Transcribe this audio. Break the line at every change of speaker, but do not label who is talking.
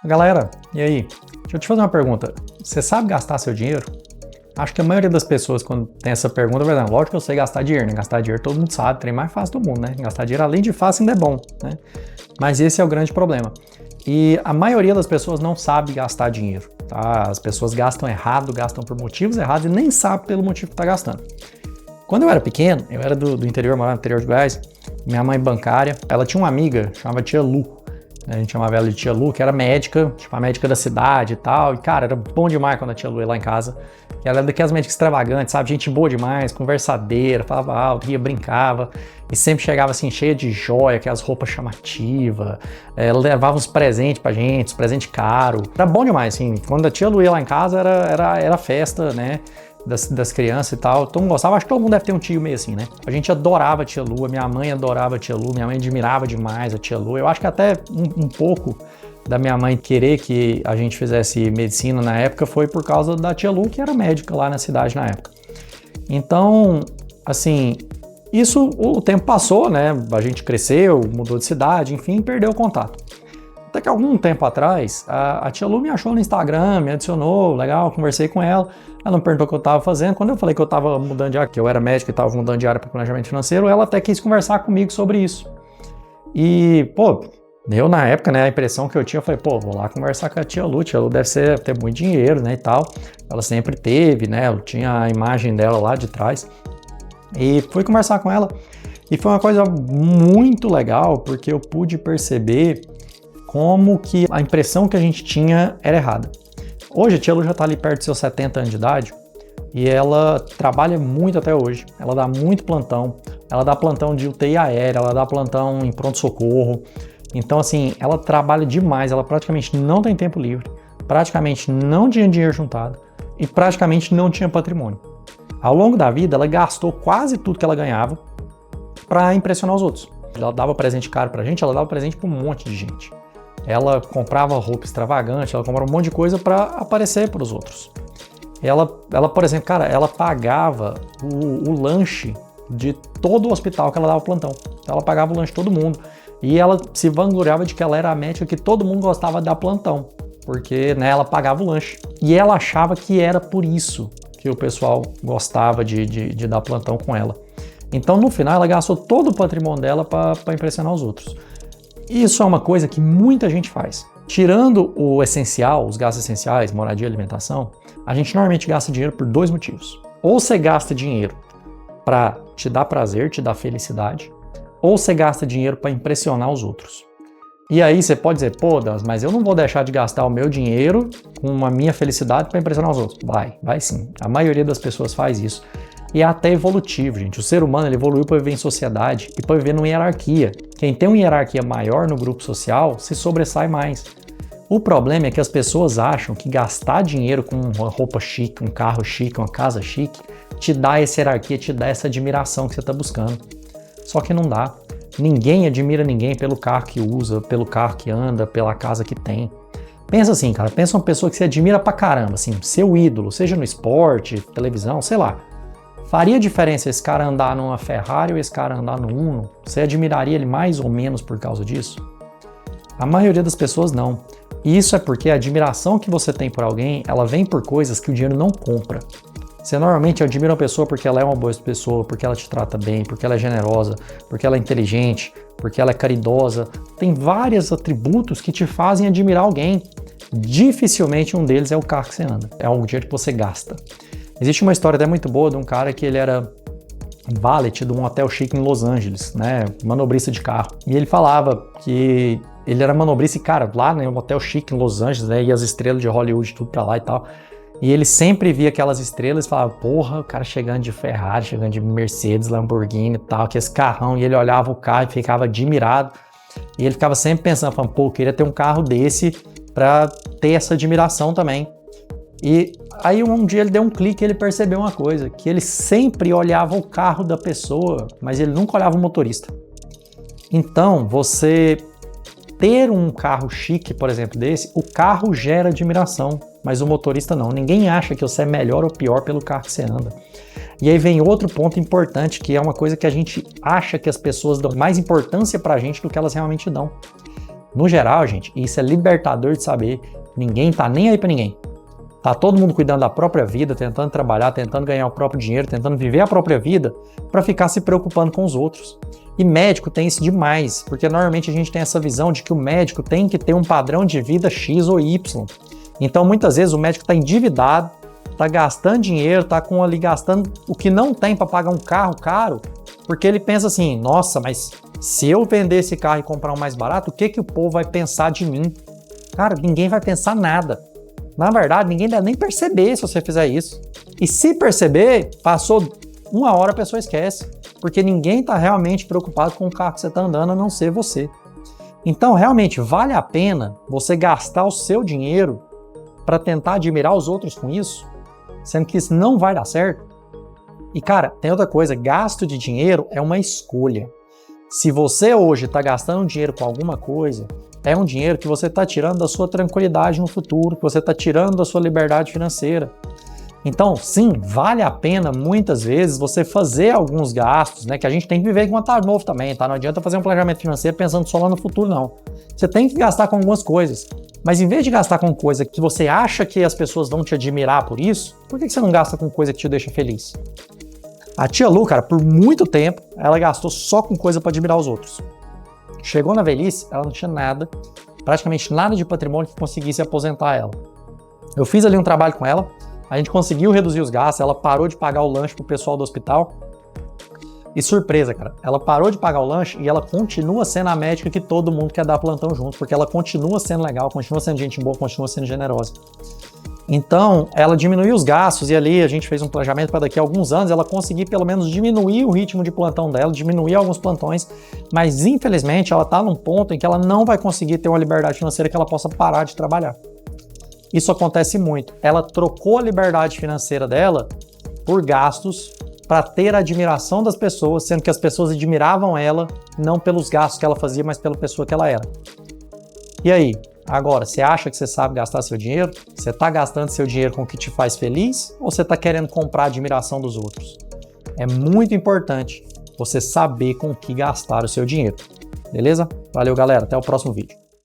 Galera, e aí? Deixa eu te fazer uma pergunta. Você sabe gastar seu dinheiro? Acho que a maioria das pessoas, quando tem essa pergunta, vai dizer, lógico que eu sei gastar dinheiro, né? Gastar dinheiro todo mundo sabe, trem mais fácil do mundo, né? Gastar dinheiro, além de fácil, ainda é bom, né? Mas esse é o grande problema. E a maioria das pessoas não sabe gastar dinheiro, tá? As pessoas gastam errado, gastam por motivos errados e nem sabem pelo motivo que tá gastando. Quando eu era pequeno, eu era do interior, morava no interior de Goiás, minha mãe bancária, ela tinha uma amiga, chamava Tia Lu. A gente chamava ela de Tia Lu, que era médica, tipo a médica da cidade e tal. E, cara, era bom demais quando a Tia Lu ia lá em casa. E ela era daquelas médicas extravagantes, sabe? Gente boa demais, conversadeira, falava alto, ria, brincava. E sempre chegava assim, cheia de joia, aquelas roupas chamativas. Ela levava uns presentes pra gente, uns presentes caros. Era bom demais, assim. Quando a Tia Lu ia lá em casa, era festa, né? Das crianças e tal, todo mundo gostava, acho que todo mundo deve ter um tio meio assim, né? A gente adorava a Tia Lu, a minha mãe adorava a Tia Lu, minha mãe admirava demais a Tia Lu. Eu acho que até um pouco da minha mãe querer que a gente fizesse medicina na época foi por causa da Tia Lu, que era médica lá na cidade na época. Então, assim, isso, o tempo passou, né? A gente cresceu, mudou de cidade, enfim, perdeu o contato. Até que algum tempo atrás, a Tia Lu me achou no Instagram, me adicionou, legal, conversei com ela. Ela me perguntou o que eu estava fazendo. Quando eu falei que eu estava mudando de área, que eu era médico e estava mudando de área para planejamento financeiro, ela até quis conversar comigo sobre isso. E, pô, eu na época, né, a impressão que eu tinha, eu falei, pô, vou lá conversar com a Tia Lu deve ter muito dinheiro, né, e tal. Ela sempre teve, né, eu tinha a imagem dela lá de trás. E fui conversar com ela. E foi uma coisa muito legal, porque eu pude perceber como que a impressão que a gente tinha era errada. Hoje a Tia Lu já está ali perto dos seus 70 anos de idade e ela trabalha muito até hoje. Ela dá muito plantão, ela dá plantão de UTI aérea, ela dá plantão em pronto-socorro. Então, assim, ela trabalha demais, ela praticamente não tem tempo livre, praticamente não tinha dinheiro juntado e praticamente não tinha patrimônio. Ao longo da vida, ela gastou quase tudo que ela ganhava para impressionar os outros. Ela dava presente caro pra gente, ela dava presente para um monte de gente. Ela comprava roupa extravagante, ela comprava um monte de coisa para aparecer para os outros. Ela, por exemplo, cara, ela pagava o lanche de todo o hospital que ela dava plantão. Então, ela pagava o lanche de todo mundo. E ela se vangloriava de que ela era a médica que todo mundo gostava de dar plantão. Porque, né, ela pagava o lanche. E ela achava que era por isso que o pessoal gostava de dar plantão com ela. Então, no final, ela gastou todo o patrimônio dela para impressionar os outros. Isso é uma coisa que muita gente faz. Tirando o essencial, os gastos essenciais, moradia e alimentação, a gente normalmente gasta dinheiro por dois motivos. Ou você gasta dinheiro para te dar prazer, te dar felicidade, ou você gasta dinheiro para impressionar os outros. E aí você pode dizer, pô, Deus, mas eu não vou deixar de gastar o meu dinheiro com a minha felicidade para impressionar os outros. Vai sim. A maioria das pessoas faz isso. E é até evolutivo, gente. O ser humano ele evoluiu para viver em sociedade e para viver numa hierarquia. Quem tem uma hierarquia maior no grupo social se sobressai mais. O problema é que as pessoas acham que gastar dinheiro com uma roupa chique, um carro chique, uma casa chique, te dá essa hierarquia, te dá essa admiração que você está buscando. Só que não dá. Ninguém admira ninguém pelo carro que usa, pelo carro que anda, pela casa que tem. Pensa assim, cara. Pensa uma pessoa que você admira pra caramba, assim, seu ídolo, seja no esporte, televisão, sei lá. Faria diferença esse cara andar numa Ferrari ou esse cara andar no Uno? Você admiraria ele mais ou menos por causa disso? A maioria das pessoas não. E isso é porque a admiração que você tem por alguém, ela vem por coisas que o dinheiro não compra. Você normalmente admira uma pessoa porque ela é uma boa pessoa, porque ela te trata bem, porque ela é generosa, porque ela é inteligente, porque ela é caridosa. Tem vários atributos que te fazem admirar alguém. Dificilmente um deles é o carro que você anda, é o dinheiro que você gasta. Existe uma história até muito boa de um cara que ele era valet de um hotel chique em Los Angeles, né, manobrista de carro. E ele falava que ele era manobrista e, cara, lá, né, um hotel chique em Los Angeles, né, e as estrelas de Hollywood tudo pra lá e tal. E ele sempre via aquelas estrelas e falava, porra, o cara chegando de Ferrari, chegando de Mercedes, Lamborghini e tal, que esse carrão. E ele olhava o carro e ficava admirado. E ele ficava sempre pensando, falando, pô, eu queria ter um carro desse pra ter essa admiração também. E aí um dia ele deu um clique e ele percebeu uma coisa, que ele sempre olhava o carro da pessoa, mas ele nunca olhava o motorista. Então, você ter um carro chique, por exemplo, desse, o carro gera admiração, mas o motorista não. Ninguém acha que você é melhor ou pior pelo carro que você anda. E aí vem outro ponto importante, que é uma coisa que a gente acha que as pessoas dão mais importância pra gente do que elas realmente dão. No geral, gente, isso é libertador de saber. Ninguém tá nem aí pra ninguém. Tá todo mundo cuidando da própria vida, tentando trabalhar, tentando ganhar o próprio dinheiro, tentando viver a própria vida para ficar se preocupando com os outros. E médico tem isso demais, porque normalmente a gente tem essa visão de que o médico tem que ter um padrão de vida X ou Y. Então, muitas vezes o médico está endividado, está gastando dinheiro, está ali gastando o que não tem para pagar um carro caro, porque ele pensa assim, nossa, mas se eu vender esse carro e comprar um mais barato, o que o povo vai pensar de mim? Cara, ninguém vai pensar nada. Na verdade, ninguém deve nem perceber se você fizer isso. E se perceber, passou 1 hora, a pessoa esquece. Porque ninguém está realmente preocupado com o carro que você está andando, a não ser você. Então, realmente, vale a pena você gastar o seu dinheiro para tentar admirar os outros com isso? Sendo que isso não vai dar certo? E, cara, tem outra coisa. Gasto de dinheiro é uma escolha. Se você hoje está gastando dinheiro com alguma coisa, é um dinheiro que você está tirando da sua tranquilidade no futuro, que você está tirando da sua liberdade financeira. Então, sim, vale a pena muitas vezes você fazer alguns gastos, né? Que a gente tem que viver enquanto tá novo também, tá? Não adianta fazer um planejamento financeiro pensando só lá no futuro, não. Você tem que gastar com algumas coisas. Mas em vez de gastar com coisa que você acha que as pessoas vão te admirar por isso, por que você não gasta com coisa que te deixa feliz? A tia Lu, cara, por muito tempo, ela gastou só com coisa para admirar os outros. Chegou na velhice, ela não tinha nada, praticamente nada de patrimônio que conseguisse aposentar ela. Eu fiz ali um trabalho com ela, a gente conseguiu reduzir os gastos, ela parou de pagar o lanche pro pessoal do hospital. E surpresa, cara, ela parou de pagar o lanche e ela continua sendo a médica que todo mundo quer dar plantão junto, porque ela continua sendo legal, continua sendo gente boa, continua sendo generosa. Então, ela diminuiu os gastos e ali a gente fez um planejamento para daqui a alguns anos ela conseguir pelo menos diminuir o ritmo de plantão dela, diminuir alguns plantões, mas infelizmente ela está num ponto em que ela não vai conseguir ter uma liberdade financeira que ela possa parar de trabalhar. Isso acontece muito. Ela trocou a liberdade financeira dela por gastos para ter a admiração das pessoas, sendo que as pessoas admiravam ela não pelos gastos que ela fazia, mas pela pessoa que ela era. E aí? Agora, você acha que você sabe gastar seu dinheiro? Você está gastando seu dinheiro com o que te faz feliz ou você está querendo comprar a admiração dos outros? É muito importante você saber com o que gastar o seu dinheiro. Beleza? Valeu, galera. Até o próximo vídeo.